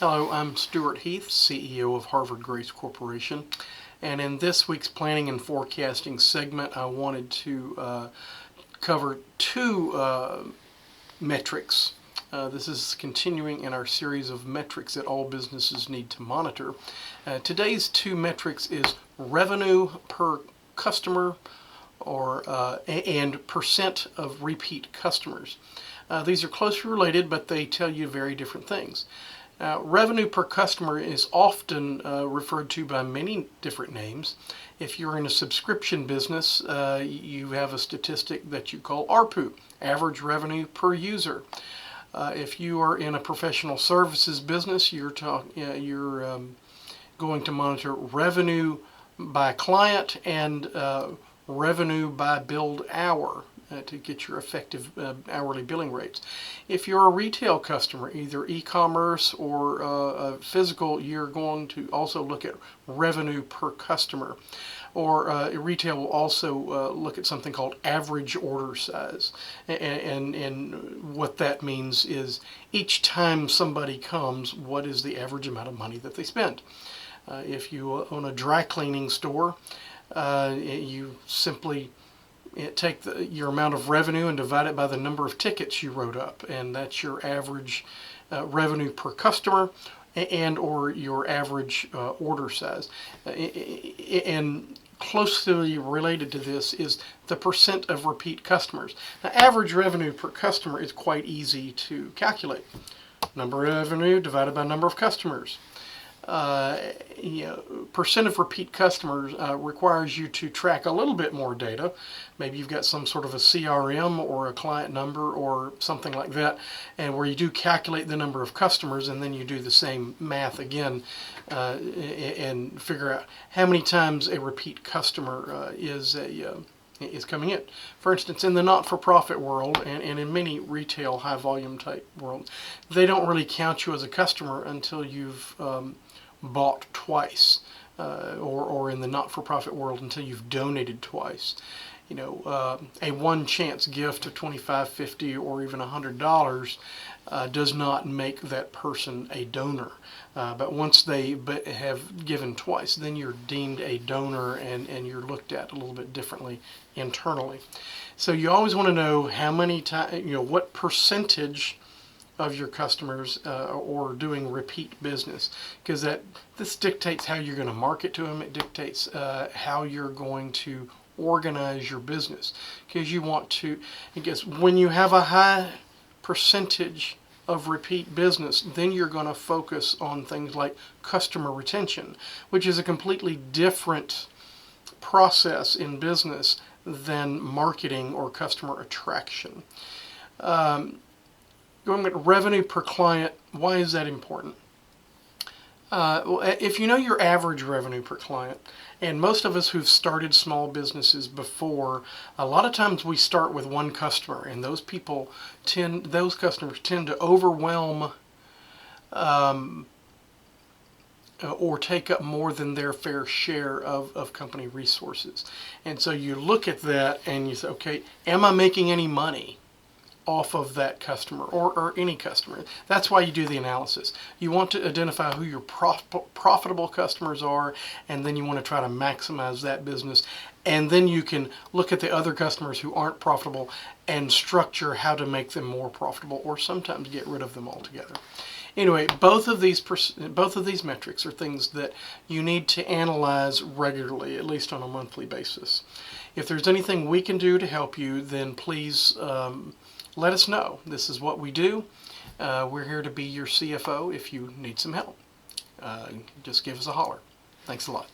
Hello, I'm Stewart Heath, CEO of Harvard Grace Corporation, and in this week's Planning and Forecasting segment I wanted to cover two metrics. This is continuing in our series of metrics that all businesses need to monitor. Today's two metrics is revenue per customer and percent of repeat customers. These are closely related, but they tell you very different things. Revenue per customer is often referred to by many different names. If you're in a subscription business, you have a statistic that you call ARPU, average revenue per user. If you are in a professional services business, you're going to monitor revenue by client and revenue by billed hour to get your effective hourly billing rates. If you're a retail customer, either e-commerce or physical, you're going to also look at revenue per customer. Or retail will also look at something called average order size. And what that means is each time somebody comes, what is the average amount of money that they spend? If you own a dry cleaning store, you simply take your amount of revenue and divide it by the number of tickets you wrote up, and that's your average revenue per customer and or your average order size. And closely related to this is the percent of repeat customers. Now, average revenue per customer is quite easy to calculate. Number of revenue divided by number of customers. Percent of repeat customers requires you to track a little bit more data. Maybe you've got some sort of a CRM or a client number or something like that, and where you do calculate the number of customers, and then you do the same math again and figure out how many times a repeat customer is coming in. For instance, in the not-for-profit world and in many retail high-volume type worlds, they don't really count you as a customer until you've bought twice, or in the not-for-profit world until you've donated twice. A one-chance gift of $25, $50, or even $100 does not make that person a donor. But once they have given twice, then you're deemed a donor and you're looked at a little bit differently internally. So you always want to know how many times, what percentage of your customers or doing repeat business, because this dictates how you're going to market to them. It dictates how you're going to organize your business, because you want to, when you have a high percentage of repeat business, then you're going to focus on things like customer retention, which is a completely different process in business than marketing or customer attraction. Going with revenue per client, why is that important? Well, if you know your average revenue per client, and most of us who've started small businesses before, a lot of times we start with one customer, and those customers tend to overwhelm or take up more than their fair share of company resources. And so you look at that and you say, okay, am I making any money off of that customer or any customer? That's why you do the analysis. You want to identify who your profitable customers are, and then you want to try to maximize that business. And then you can look at the other customers who aren't profitable and structure how to make them more profitable, or sometimes get rid of them altogether. Anyway, both of these metrics are things that you need to analyze regularly, at least on a monthly basis. If there's anything we can do to help you, then please let us know. This is what we do. We're here to be your CFO if you need some help. Just give us a holler. Thanks a lot.